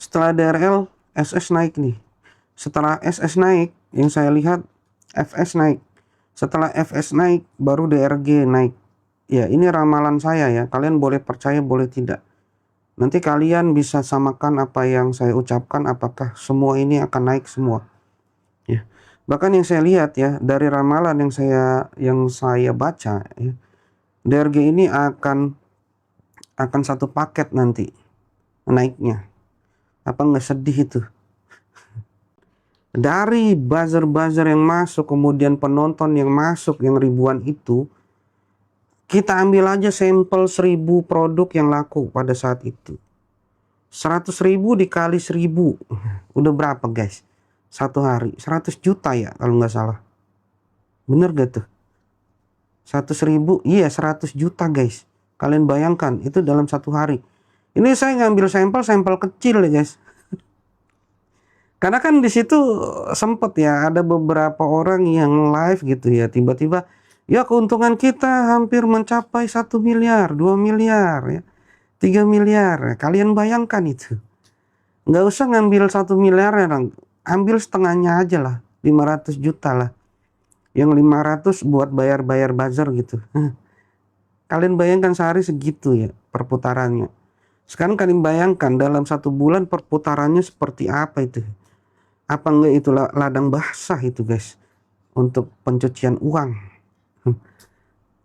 setelah DRL, SS naik nih. Setelah SS naik, yang saya lihat FS naik. Setelah FS naik, baru DRG naik. Ya, ini ramalan saya ya. Kalian boleh percaya, boleh tidak. Nanti kalian bisa samakan apa yang saya ucapkan, apakah semua ini akan naik semua. Ya. Bahkan yang saya lihat ya, dari ramalan yang saya baca ya, DRG ini akan satu paket nanti naiknya. Apa nggak sedih itu? Dari buzzer-buzzer yang masuk, kemudian penonton yang masuk yang ribuan itu, kita ambil aja sampel 1000 produk yang laku pada saat itu. 100.000 dikali 1000, udah berapa guys? Satu hari 100 juta ya kalau nggak salah. Bener gak tuh? 100.000, iya 100 juta guys. Kalian bayangkan itu dalam satu hari. Ini saya ngambil sampel kecil ya guys. Karena kan di situ sempet ya ada beberapa orang yang live gitu ya, tiba-tiba ya keuntungan kita hampir mencapai 1 miliar, 2 miliar ya, 3 miliar. Kalian bayangkan itu. Nggak usah ngambil 1 miliar ya, ambil setengahnya aja lah, 500 juta lah. Yang 500 buat bayar-bayar buzzer gitu. Kalian bayangkan sehari segitu ya perputarannya. Sekarang kalian bayangkan dalam satu bulan perputarannya seperti apa itu. Apa enggak itu ladang basah itu guys, untuk pencucian uang.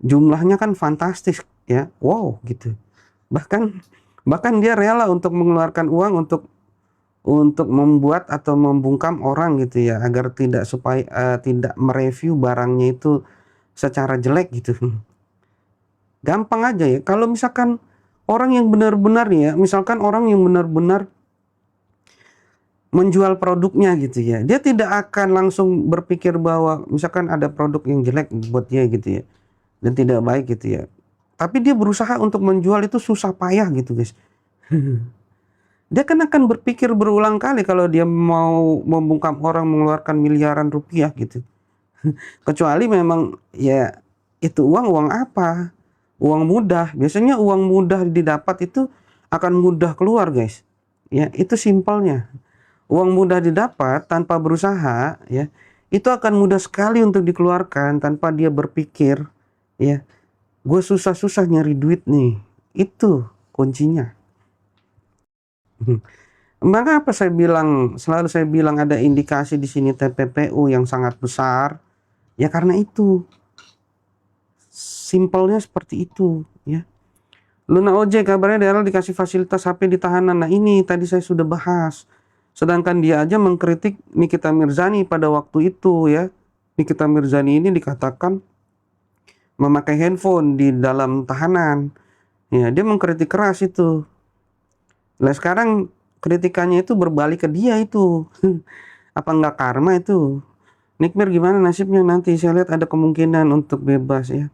Jumlahnya kan fantastis ya, wow gitu. Bahkan dia rela untuk mengeluarkan uang untuk membuat atau membungkam orang gitu ya, agar tidak mereview barangnya itu secara jelek gitu. Gampang aja ya, kalau misalkan orang yang benar-benar ya, misalkan orang yang benar-benar menjual produknya gitu ya, dia tidak akan langsung berpikir bahwa misalkan ada produk yang jelek buat dia gitu ya, dan tidak baik gitu ya, tapi dia berusaha untuk menjual itu susah payah gitu guys. Dia kan akan berpikir berulang kali kalau dia mau membungkam orang mengeluarkan miliaran rupiah gitu. Kecuali memang ya itu uang apa, uang mudah. Biasanya uang mudah didapat itu akan mudah keluar guys ya, itu simpelnya. Uang mudah didapat tanpa berusaha ya, itu akan mudah sekali untuk dikeluarkan tanpa dia berpikir ya, gue susah-susah nyari duit nih. Itu kuncinya. Maka apa selalu saya bilang ada indikasi di sini TPPU yang sangat besar ya, karena itu simpelnya seperti itu ya. Luna OJ kabarnya daerah dikasih fasilitas HP di tahanan. Nah ini tadi saya sudah bahas. Sedangkan dia aja mengkritik Nikita Mirzani pada waktu itu ya. Nikita Mirzani ini dikatakan memakai handphone di dalam tahanan. Ya, dia mengkritik keras itu. Nah sekarang kritikannya itu berbalik ke dia itu. Apa enggak karma itu? Nikmir gimana nasibnya nanti? Saya lihat ada kemungkinan untuk bebas ya.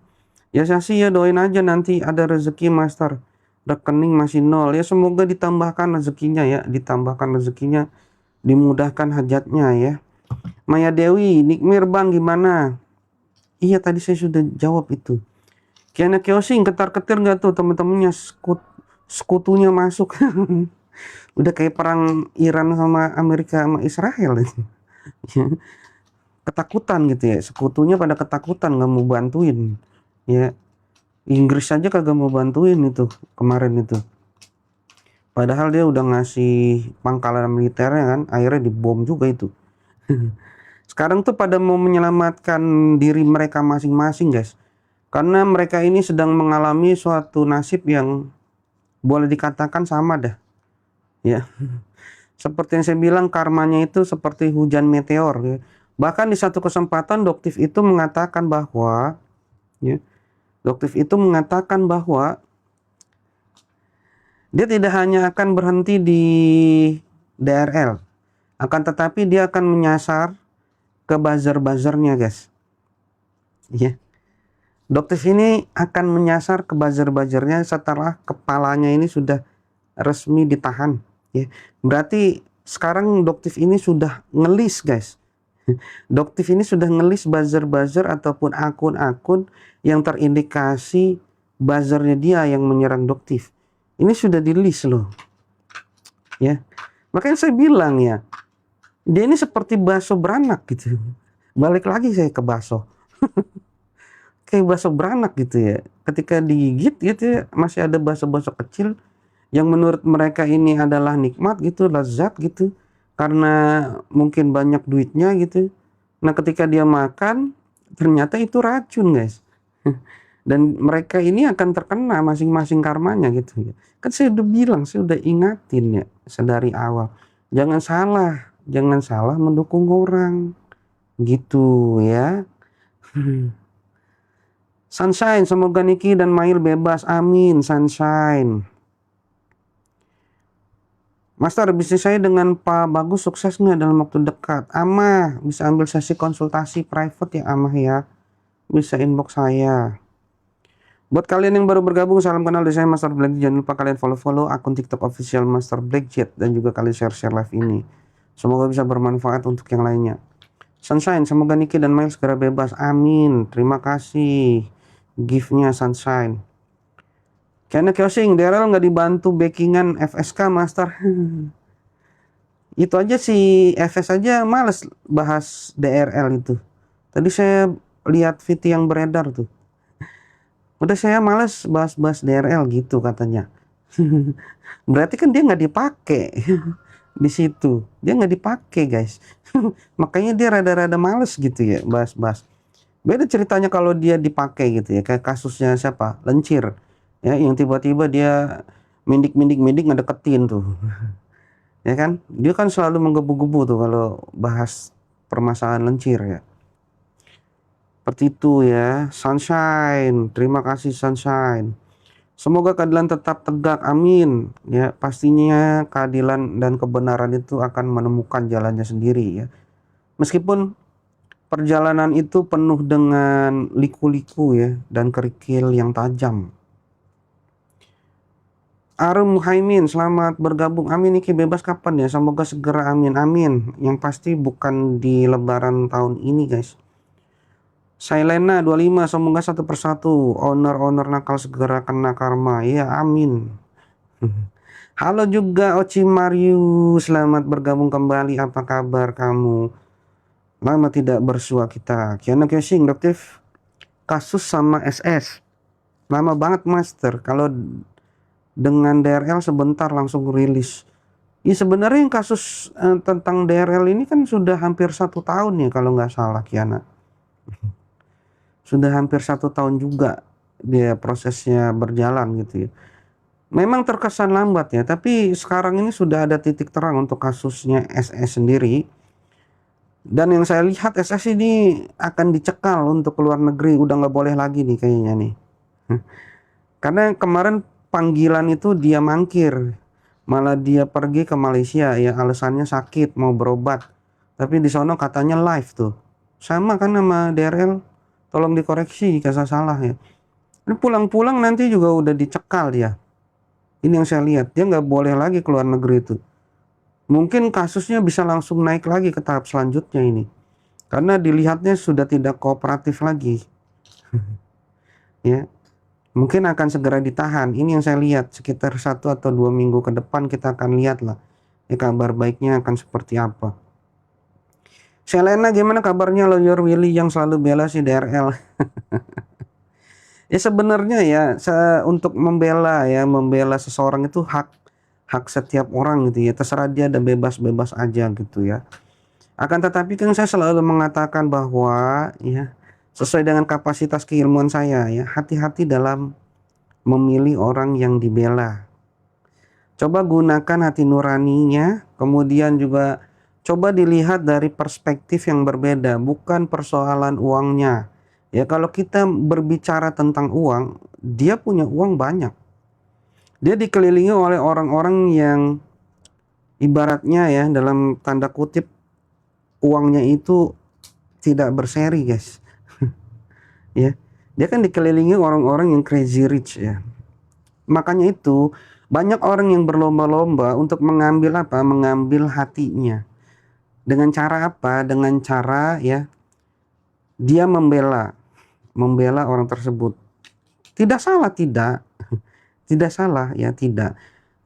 Ya saya sih ya doain aja nanti ada rezeki master. Rekening masih nol ya, semoga ditambahkan rezekinya ya, dimudahkan hajatnya ya. Maya Dewi, Nikmir bang gimana? Iya tadi saya sudah jawab itu. Kiana Kiosing ketar-ketir nggak tuh teman-temannya, sekutunya masuk. Udah kayak perang Iran sama Amerika sama Israel. Ketakutan gitu ya, sekutunya pada ketakutan nggak mau bantuin ya. Inggris saja kagak mau bantuin itu kemarin itu. Padahal dia udah ngasih pangkalan militernya kan, akhirnya dibom juga itu. Sekarang tuh pada mau menyelamatkan diri mereka masing-masing guys. Karena mereka ini sedang mengalami suatu nasib yang boleh dikatakan sama dah. Ya. Seperti yang saya bilang, karmanya itu seperti hujan meteor ya. Bahkan di satu kesempatan Doktif itu mengatakan bahwa ya, dia tidak hanya akan berhenti di DRL, akan tetapi dia akan menyasar ke buzzer-buzzernya guys. Ya. Doktif ini akan menyasar ke buzzer-buzzernya setelah kepalanya ini sudah resmi ditahan. Ya. Berarti sekarang Doktif ini sudah ngelis guys. Doktif ini sudah ngelis buzzer-buzzer ataupun akun-akun yang terindikasi buzzernya dia yang menyerang Doktif. Ini sudah di list loh. Ya. Makanya saya bilang ya, dia ini seperti bakso beranak gitu. Balik lagi saya ke bakso. Kayak bakso beranak gitu ya. Ketika digigit gitu ya, masih ada bakso-bakso kecil yang menurut mereka ini adalah nikmat gitu, lezat gitu. Karena mungkin banyak duitnya gitu. Nah, ketika dia makan, ternyata itu racun, guys. Dan mereka ini akan terkena masing-masing karmanya gitu ya. Kan saya udah bilang, saya udah ingatin ya sedari awal. Jangan salah mendukung orang gitu ya. Sunshine, semoga Niki dan Mail bebas. Amin, Sunshine. Master, bisnis saya dengan Pak Bagus sukses nggak dalam waktu dekat? Amah, bisa ambil sesi konsultasi private ya Amah ya. Bisa inbox saya. Buat kalian yang baru bergabung, salam kenal dari saya Master Blackjet. Jangan lupa kalian follow akun TikTok official Master Blackjet dan juga kalian share live ini. Semoga bisa bermanfaat untuk yang lainnya. Sunshine, semoga Niki dan Mail segera bebas. Amin. Terima kasih gift-nya Sunshine. Karena Kyosing, Daryl nggak dibantu backingan FSK Master. Itu aja si FS aja males bahas DRL itu. Tadi saya lihat VT yang beredar tuh. Udah saya males bahas DRL gitu katanya. Berarti kan dia nggak dipakai di situ. Dia nggak dipakai guys. Makanya dia rada-rada males gitu ya bahas. Beda ceritanya kalau dia dipakai gitu ya. Kayak kasusnya siapa? Lencir. Ya, yang tiba-tiba dia mendik ngedeketin tuh. Ya kan? Dia kan selalu menggebu-gebu tuh kalau bahas permasalahan Lencir ya. Seperti itu ya. Sunshine, terima kasih Sunshine. Semoga keadilan tetap tegak, amin. Ya, pastinya keadilan dan kebenaran itu akan menemukan jalannya sendiri ya. Meskipun perjalanan itu penuh dengan liku-liku ya dan kerikil yang tajam. Arum Muhaimin, selamat bergabung. Amin, Niki bebas kapan ya? Semoga segera, amin. Amin. Yang pasti bukan di lebaran tahun ini guys. Sailena 25, semoga satu persatu owner nakal segera kena karma. Ya, amin. Halo juga Oci Mariu, selamat bergabung kembali. Apa kabar kamu? Lama tidak bersua kita. Kiana Kyosing, Doktif kasus sama SS. Lama banget Master. Kalau dengan DRL sebentar langsung rilis. Ya sebenarnya yang kasus tentang DRL ini kan sudah hampir 1 tahun ya kalau nggak salah Kiana. Sudah hampir 1 tahun juga dia prosesnya berjalan gitu ya. Memang terkesan lambat ya, tapi sekarang ini sudah ada titik terang untuk kasusnya SS sendiri. Dan yang saya lihat SS ini akan dicekal untuk keluar negeri, udah nggak boleh lagi nih kayaknya nih. Karena kemarin panggilan itu dia mangkir, malah dia pergi ke Malaysia ya alasannya sakit mau berobat. Tapi di sono katanya live tuh, sama kan sama DRL. Tolong dikoreksi jika saya salah ya. Ini pulang-pulang nanti juga udah dicekal dia. Ini yang saya lihat, dia nggak boleh lagi keluar negeri itu. Mungkin kasusnya bisa langsung naik lagi ke tahap selanjutnya ini. Karena dilihatnya sudah tidak kooperatif lagi. Ya, mungkin akan segera ditahan. Ini yang saya lihat sekitar 1 atau 2 minggu ke depan kita akan lihat lah. Ya, kabar baiknya akan seperti apa. Selena gimana kabarnya lawyer Willy yang selalu bela si DRL? Ya sebenarnya ya untuk membela seseorang itu hak setiap orang gitu ya. Terserah dia ada bebas-bebas aja gitu ya. Akan tetapi kan saya selalu mengatakan bahwa ya sesuai dengan kapasitas keilmuan saya ya, hati-hati dalam memilih orang yang dibela. Coba gunakan hati nuraninya, kemudian juga coba dilihat dari perspektif yang berbeda, bukan persoalan uangnya. Ya kalau kita berbicara tentang uang, dia punya uang banyak. Dia dikelilingi oleh orang-orang yang ibaratnya ya dalam tanda kutip uangnya itu tidak berseri guys. Ya, dia kan dikelilingi orang-orang yang crazy rich ya. Makanya itu banyak orang yang berlomba-lomba untuk mengambil apa? Mengambil hatinya. Dengan cara apa? Dengan cara ya dia membela orang tersebut. Tidak salah, tidak. Tidak salah ya, tidak.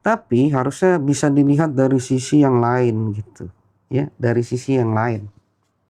Tapi harusnya bisa dilihat dari sisi yang lain gitu, ya, dari sisi yang lain.